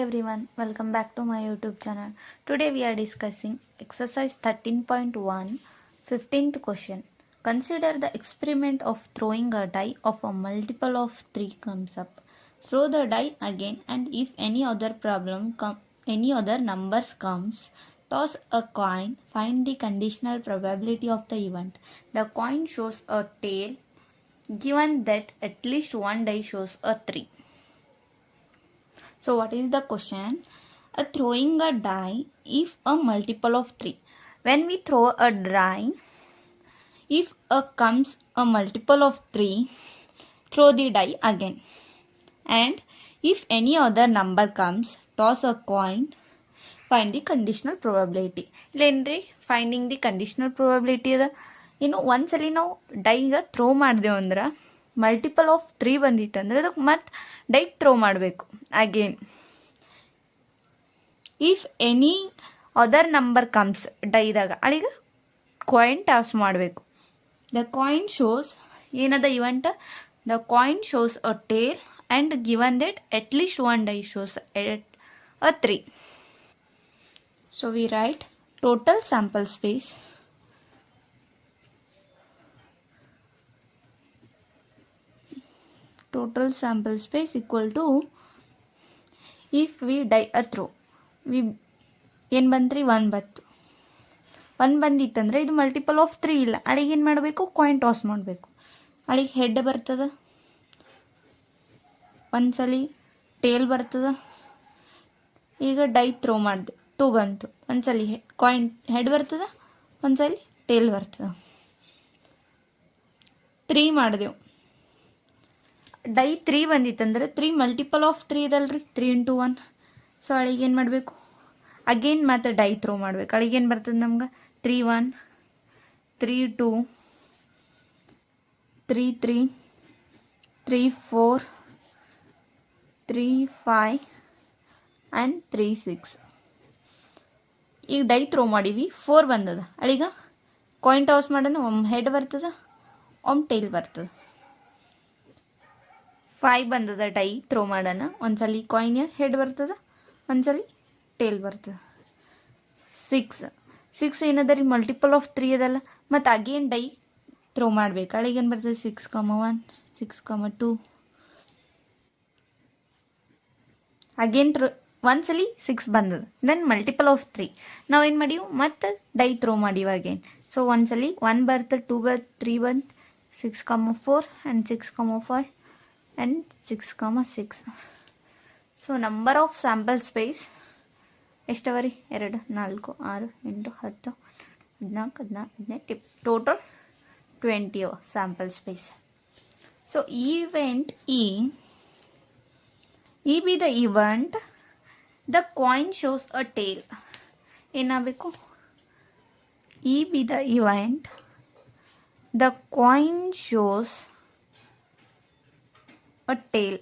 everyone, welcome back to my YouTube channel. Today we are discussing exercise 13.1, 15th question. Consider the experiment of throwing a die of a multiple of 3 comes up. Throw the die again, and if any other numbers comes, toss a coin, find the conditional probability of the event. The coin shows a tail given that at least one die shows a 3. So what is the question? Throwing a die if a multiple of 3. When we throw a die, if comes a multiple of 3, throw the die again. And if any other number comes, toss a coin, find the conditional probability. ಇಲ್ಲೇನ್ರಿ finding the conditional probability ಅದ. ಇನ್ನು ಒಂದ್ಸಲಿ ನಾವು ಡೈಗ throw ಮಾಡಿದೆವು ಅಂದ್ರೆ multiple of 3 ಬಂದಿತ್ತಂದ್ರೆ ಅದಕ್ಕೆ ಮತ್ತೆ ಡೈ ಥ್ರೋ ಮಾಡಬೇಕು again. If any other number comes ಡೈದಾಗ ಅಲ್ಲಿಗೆ ಕಾಯಿನ್ ಟಾಸ್ ಮಾಡಬೇಕು. ದ ಕಾಯಿನ್ ಶೋಸ್ ಏನದ event, the coin shows a tail and given that at least one die shows a 3. So we write total sample space equal to if we die a throw. ಏನು ಬಂತ್ರಿ 1 ಬಂತು. 1 ಬಂದಿತ್ತಂದ್ರೆ ಇದು multiple of 3 ಇಲ್ಲ, ಅಲ್ಲಿಗೆ ಏನು ಮಾಡಬೇಕು, coin toss ಮಾಡಬೇಕು. ಅಲ್ಲಿಗೆ head ಬರ್ತದ, ಒಂದ್ಸಲಿ ಟೇಲ್ ಬರ್ತದ. ಈಗ ಡೈ ಥ್ರೋ ಮಾಡಿದೆ, 2 ಬಂತು, ಒಂದ್ಸಲಿ ಕಾಯಿನ್ ಹೆಡ್ ಬರ್ತದ, ಒಂದ್ಸಲಿ ಟೇಲ್ ಬರ್ತದ. 3 ಮಾಡಿದೆವು, ಡೈ 3 ಬಂದಿತ್ತಂದ್ರೆ 3 ಮಲ್ಟಿಪಲ್ ಆಫ್ 3 ಇದಲ್ರಿ, 3 × 1. ಸೊ ಅಳಿಗೆ ಏನು ಮಾಡಬೇಕು, ಅಗೇನ್ ಮತ್ತೆ ಡೈ ಥ್ರೋ ಮಾಡ್ಬೇಕು. ಅಳಿಗೆ ಏನು ಬರ್ತದೆ ನಮ್ಗೆ, 3 1, 3 2, 3 3, 3 4, 3 5 ಆ್ಯಂಡ್ 3 6. ಈಗ ಡೈ ಥ್ರೋ ಮಾಡೀವಿ, 4 ಬಂದದ. ಅಳಿಗ ಕಾಯಿನ್ ಟಾಸ್ ಮಾಡೋಣ, ಒಮ್ಮೆ ಹೆಡ್ ಬರ್ತದ, ಒಮ್ಮೆ ಟೈಲ್ ಬರ್ತದ. 5 ಬಂದದ, ಡೈ ಥ್ರೋ ಮಾಡೋಣ, ಒಂದ್ಸಲಿ ಕಾಯಿನ್ ಹೆಡ್ ಬರ್ತದ, ಒಂದ್ಸಲಿ ಟೇಲ್ ಬರ್ತದ. 6 ಏನದ ರೀ, ಮಲ್ಟಿಪಲ್ ಆಫ್ 3 ಅದಲ್ಲ, ಮತ್ತು ಅಗೇನ್ ಡೈ ಥ್ರೋ ಮಾಡ್ಬೇಕು. ಅಳಿಗೆ ಏನು ಬರ್ತದೆ, 6 1, 6 2. ಅಗೇನ್ ಒಂದ್ಸಲಿ 6 ಬಂದದ, ದೆನ್ ಮಲ್ಟಿಪಲ್ ಆಫ್ 3. ನಾವೇನು ಮಾಡೀವಿ, ಮತ್ತು ಡೈ ಥ್ರೋ ಮಾಡೀವಿ ಅಗೇನ್. ಸೊ ಒಂದ್ಸಲಿ 1 ಬರ್ತದೆ, 2 ಬಂತು, 3 ಬಂತು, 6 4 and 6 5 and 6 6. So number of sample space ಎಷ್ಟವ ರೀ, 2 4 6 8 10 14 15 17 total 20 sample space. So event E be the event, the coin shows a tail. ಏನಾಗಬೇಕು, E be the event, the coin shows a tail.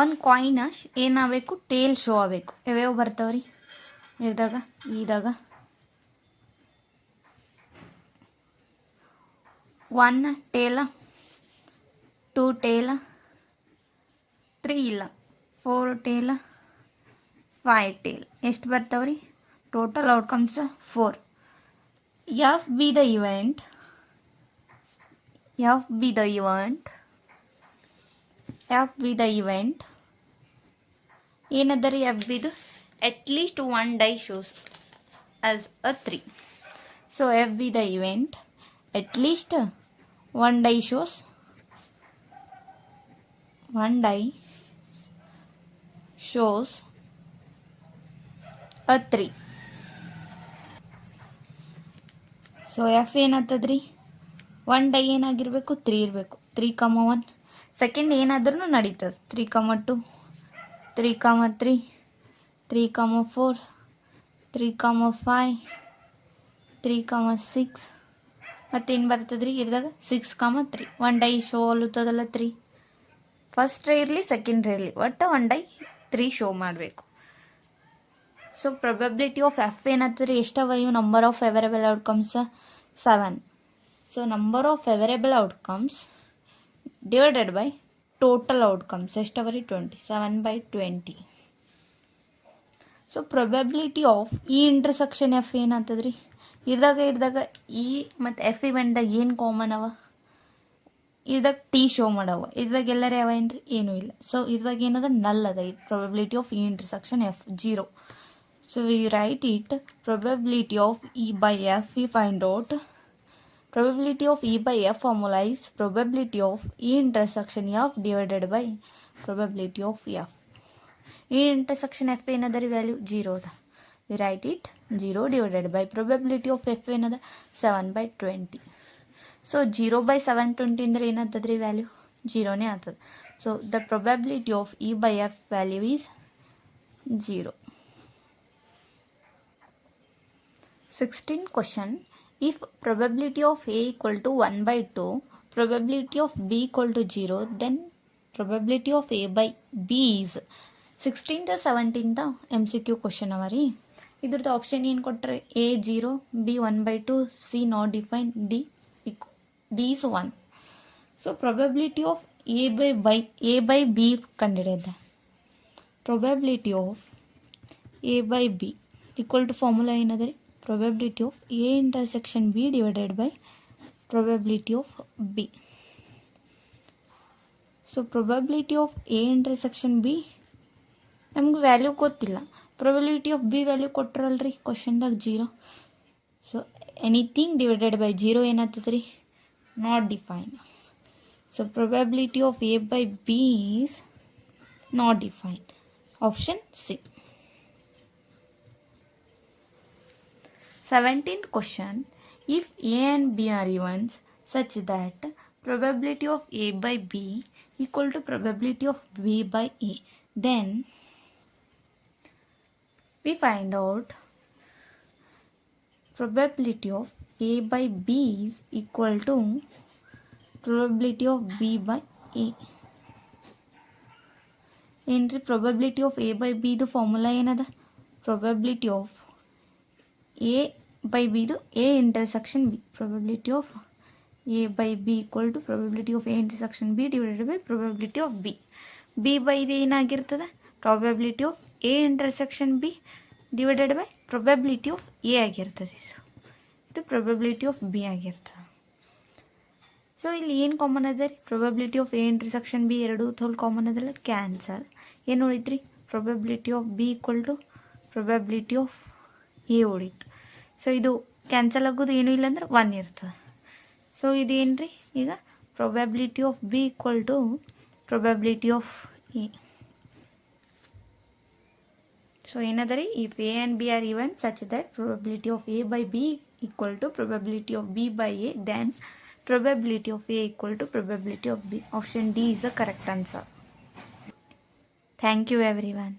ಒಂದು ಕಾಯಿನ ಏನಾಗಬೇಕು, ಟೇಲ್ ಶೋ ಆಗಬೇಕು. ಯಾವ್ಯಾವ ಬರ್ತಾವ್ರಿ ಇದಾಗ, 1 ಟೇಲ, 2 ಟೇಲ, 3 ಇಲ್ಲ, 4 ಟೇಲ, 5 ಟೇಲ್. ಎಷ್ಟು ಬರ್ತಾವ್ರಿ, total outcomes 4. F be the event ಏನದ ರೀ, ಎಫ್ ಬಿದು at least 1 die shows as a 3. So F be the event at least 1 die shows, 1 die shows a 3. So F ಏನಾಗ್ತದ್ರಿ, 1 ಡೈ ಏನಾಗಿರ್ಬೇಕು, 3 ಇರಬೇಕು. 3 1. ಸೆಕೆಂಡ್ ಏನಾದ್ರೂ ನಡೀತದೆ, 3 2, 3 3, 3 4, 3 5, 3 6. ಮತ್ತೇನು ಬರ್ತದ್ರಿ ಇದ್ರಾಗ, 6 3. 1 ಡೈ ಶೋ ಅಲ್ಲುತ್ತದಲ್ಲ 3. ಫಸ್ಟ್ ಡೈ ಇರಲಿ, ಸೆಕೆಂಡ್ ಡೈ ಇರಲಿ, ಒಟ್ಟು 1 ಡೈ 3 ಶೋ ಮಾಡಬೇಕು. ಸೊ ಪ್ರೊಬಬಿಲಿಟಿ ಆಫ್ ಎಫ್ ಏನಾಗ್ತದ್ರಿ, ಎಷ್ಟವ ಇವು, number of favourable outcomes 7. So number of favourable outcomes divided by total outcomes ಎಷ್ಟವರಿ 20 7/20. So probability of E intersection F ಏನಾಗ್ತದ್ರಿ, ಇರ್ದಾಗ ಇ ಮತ್ತು ಎಫ್ ಇವೆಂಟ್ದಾಗ ಏನು ಕಾಮನ್ ಅವ, ಇದ್ರಾಗ ಟಿ ಶೋ ಮಾಡವ, ಇದ್ರಾಗ ಎಲ್ಲರೇ ಅವ ಏನ್ರಿ, ಏನೂ ಇಲ್ಲ. ಸೊ ಇದ್ರಾಗ ಏನದ ನಲ್ ಅದ. ಈ probability of E intersection F 0. So we right it probability of E by F. We find out probability of E by F formula is probability of E intersection F divided by probability of F. E intersection F ಏನದರಿ value 0 ಅದ. We write it 0 divided by probability of F ಏನದ 7/20. So 0/720 ಅಂದ್ರೆ ಏನಾಗ್ತದ್ರಿ value 0ನೇ ಆಗ್ತದೆ. So the probability of E by F value is 0. 16th question. If probability of A equal to 1/2, probability of B equal to 0, then probability of A by B is 16th 17th MCQ question ಅವ ರೀ. ಇದ್ರದ್ದು option ಏನು ಕೊಟ್ಟರೆ A 0, B 1/2, C not defined, D is 1. So probability of A by B ಕಂಡುಹಿಡಿಯದ. probability of A by B equal to formula ಏನದ ರೀ, probability of A intersection B divided by probability of B. So probability of A intersection B ನಮ್ಗೆ value ಗೊತ್ತಿಲ್ಲ. probability of B value ಕೊಟ್ಟರಲ್ರಿ ಕ್ವಶನ್ದಾಗ 0. So anything divided by 0 ಏನಾಗ್ತದೆ ರೀ, not define. So probability of A by B is not defined. Option C. 17th question. If A and B are events such that probability of A by B equal to probability of B by A, then we find out probability of A by B is equal to probability of B by A. ಏನ್ರಿ probability of A by B ದು formula ಏನದ, probability of A by B ಇದು A intersection B. probability of A by B equal to probability of A intersection B divided by probability of B. B by ಇದು ಏನಾಗಿರ್ತದೆ, probability of A intersection B divided by probability of A ಆಗಿರ್ತದೆ. ಇದು probability of B ಆಗಿರ್ತದೆ. So ಇಲ್ಲಿ ಏನು common ಅದ ರೀ, probability of A intersection B ಎರಡು ಥೋಲ್ common ಅದಲ್ಲ, ಕ್ಯಾನ್ಸಲ್. ಏನು ಉಳಿತ್ರಿ, probability of B equal to probability of A ಉಳಿತು. ಸೊ ಇದು ಕ್ಯಾನ್ಸಲ್ ಆಗೋದು ಏನೂ ಇಲ್ಲ ಅಂದ್ರೆ 1 ಇರ್ತದೆ. ಸೊ ಇದೇನು ರೀ, ಈಗ probability of B equal to probability of A. So ಏನದ ರೀ, if A and B are even such that probability of A by B equal to probability of B by A, then probability of A equal to probability of B. Option D is the correct answer. Thank you everyone.